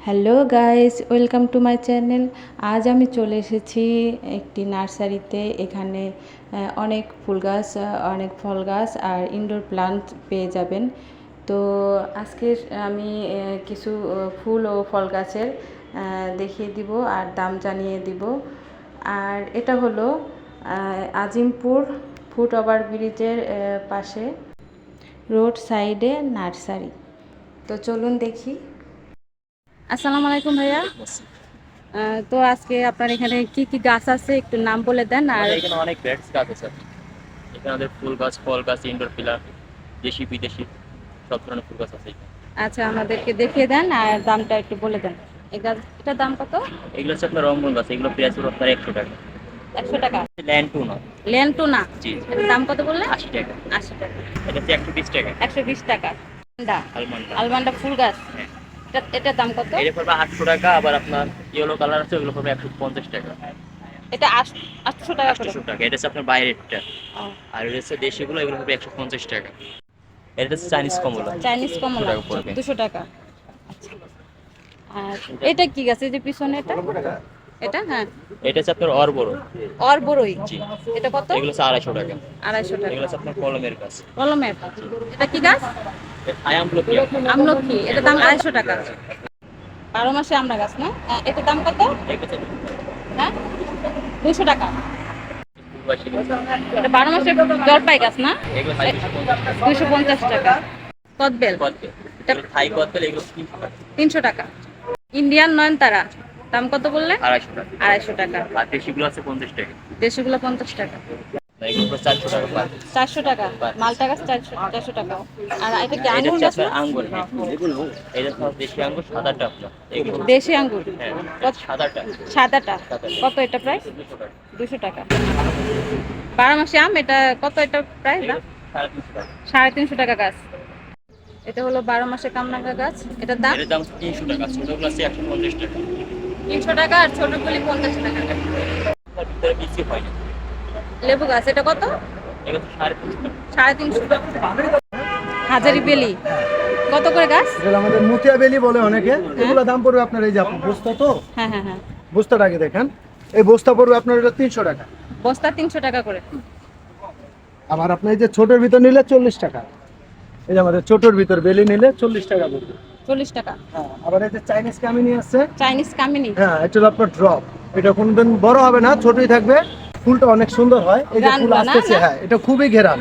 Hello guys, welcome to my channel. আজ আমি চলে এসেছি একটি নার্সারিতে। এখানে অনেক ফুল গাছ, অনেক ফল গাছ আর ইনডোর প্লান্ট পেয়ে যাবেন। তো আজকে আমি কিছু ফুল ও ফল গাছের দেখিয়ে দিব আর দাম জানিয়ে দিব। আর এটা হলো আজিমপুর ফুট ওভার ব্রিজের পাশে রোড সাইডে নার্সারি। তো চলুন দেখি। আসসালামু আলাইকুম ভাইয়া। তো আজকে আপনার এখানে কি কি গাছ আছে একটু নাম বলে দেন। আর এখানে অনেক ভ্যারাইটিস গাছ আছে। এখানে আমাদের ফুল গাছ, ফল গাছ, ইনডোর পিলার, দেশি বিদেশি সব ধরনের ফুল গাছ আছে এখানে। আচ্ছা, আমাদেরকে দেখিয়ে দেন আর দামটা একটু বলে দেন। এই গাছ এটার দাম কত? এগুলো হচ্ছে আপনার রংমূল গাছ, এগুলো প্রাইস হলো আপনার 100 টাকা। 100 টাকা? ল্যান্টুনা। ল্যান্টুনা? জি। এটার দাম কত বললেন? 80 টাকা। 80 টাকা। এটা হচ্ছে 120 টাকা। 120 টাকা। আলমান্ডা। আলমান্ডা ফুল গাছ, হ্যাঁ। এটার দাম কত? এটা পড়বে 800 টাকা। আবার আপনার ইয়েলো কালার আছে, ওগুলো পড়বে 150 টাকা। এটা 800 টাকা করে? 800 টাকা। এটা হচ্ছে আপনার বাইরেরটা। ও, আর এটা হচ্ছে দেশিগুলো, এগুলো পড়বে 150 টাকা। এটা হচ্ছে চাইনিজ কমলা। চাইনিজ কমলা 200 টাকা পড়বে। 200 টাকা। আচ্ছা, আর এটা কি গাছ? এই যে পিছনে এটা হ্যাঁ, এটা হচ্ছে আপনার অরবড়ো। অরবরই? জি। এটা কত? এগুলো হচ্ছে 250 টাকা। 250 টাকা। এগুলো হচ্ছে আপনার কলমের গাছ। কলমের? এটা কি গাছ? আমলকি। আমলকি। এটার দাম 250 টাকা। 12 মাসে আমরা গাছ না? এটার দাম কত? হ্যাঁ, 200 টাকা। এটা 12 মাসে জলপাই গাছ না? এগুলো 250 টাকা। কদবেল? এটা থাই কদবেল, এগুলো 300 টাকা। ইন্ডিয়ান নয়নতারা দাম কত বললেন? 250 টাকা। 250 টাকা। আর দেশিগুলো আছে 50 টাকা। দেশিগুলো 50 টাকা। এগুলো পুরো 400 টাকা পার। 400 টাকা। মালটা গাছ 400 টাকা। আর এটা কি এটা আঙ্গুর হচ্ছে গাছ আপনার না? আঙ্গুর। হ্যাঁ, এটা হচ্ছে দেশি আঙ্গুর, সাদাটা আপনার। এগুলো দেশি আঙ্গুর? হ্যাঁ, কত? সাদাটা। সাদাটা সাদাটা। কত এটা প্রাইস? 200 টাকা। 200 টাকা। 12 মাসে আম, এটা কত? এটা প্রাইস না? 350 টাকা। 350 টাকা গাছ। এটা হলো 12 মাসে কামরাঙ্গা গাছ। এটার দাম? এর দাম 300 টাকা। ছোটগুলো আছে 150 টাকা। 300 টাকা আর ছোটগুলি 50 টাকা। তার ভিতরে কিছু হয় না। লেবু গাছ এটা কত? এগুলো তো 350 টাকা। 350 টাকা। হাজারি বেলি কত করে গাছ? এগুলো আমাদের মুতিয়া বেলি বলে অনেকে। এগুলো দাম পড়বে আপনার, এই যে বস্তা, তো হ্যাঁ হ্যাঁ হ্যাঁ, বস্তাটা আগে দেখেন। এই বস্তা পড়বে আপনার এটা 300 টাকা। বস্তা 300 টাকা করে। আবার আপনি এই যে ছোটোর ভিতর নিলে 40 টাকা। এই যে আমাদের ছোটোর ভিতর বেলি নিলে 40 টাকা পড়বে। 40 টাকা। হ্যাঁ, আবার এই যে চাইনিজ কামিনী আছে। চাইনিজ কামিনী? হ্যাঁ, এটা হলো আপনার ড্রপ। এটা কোনোদিন বড় হবে না, ছোটই থাকবে। ফুলটা অনেক সুন্দর হয়। এই যে ফুল ঘ্রাণ আসতেছে, না? হ্যাঁ, এটা খুবই ঘেরান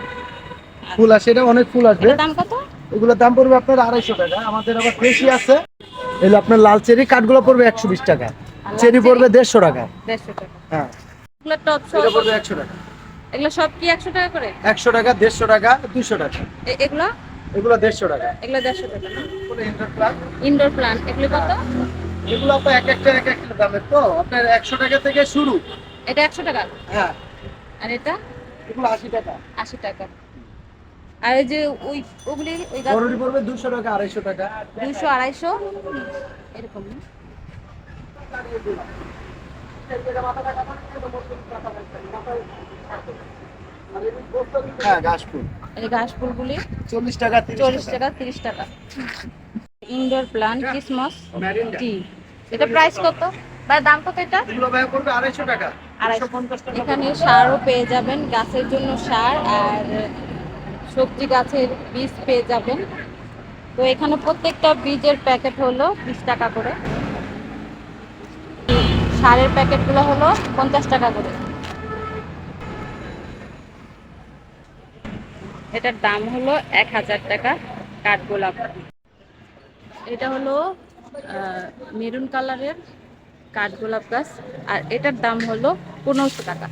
ফুল আসে, এটা অনেক ফুল আসবে। এটার দাম কত? এগুলোর দাম পড়বে আপনার 250 টাকা। আমাদের আবার বেশি আছে। এগুলো আপনার লাল চেরি কাঠগুলো পড়বে 120 টাকা। আর চেরি লাল পড়বে 150 টাকা। 150 টাকা। হ্যাঁ, এগুলো টপ সব এটা পড়বে 100 টাকা। এগুলো সব কি 100 টাকা করে? 100 টাকা, 150 টাকা, 200 টাকা। এগুলো? এগুলো 150 টাকা। এগুলো 150 টাকা না? পুরো ইনডোর প্লান্ট। ইনডোর প্লান্ট এগুলো কত? এগুলো তো এক একটা দামের, তো আপনার 100 টাকা থেকে শুরু। এটা 100 টাকা। হ্যাঁ, আর এটা? এগুলো 80 টাকা। 80 টাকা। আর এই যে ওগুলি ওই গাছ বড়রি পড়বে 200 টাকা, 250 টাকা। 200 250 এরকম না? হ্যাঁ, ঘাস ফুল এই ঘাস ফুলগুলি 40 টাকা, 30 40 টাকা। টাকা 30 টাকা। Indoor plant কিসমস ম্যারিন্ডা। টি, এটা প্রাইস কত বা দাম কত এটা? এগুলো ভাই পড়বে 250 টাকা। 250 টাকা। এখানে সারও পেয়ে যাবেন, গাছের জন্য সার আর সবজি গাছের বীজ পেয়ে যাবেন। তো এখানে প্রত্যেকটা বীজের প্যাকেট হলো 20 টাকা করে। সারের প্যাকেটগুলো হলো 50 টাকা করে। এটার দাম হলো 1000 টাকা। কাঠগোলাপ, এটা হলো মেরুন কালারের কাঠগোলাপ গাছ, আর এটার দাম হলো 1500 টাকা।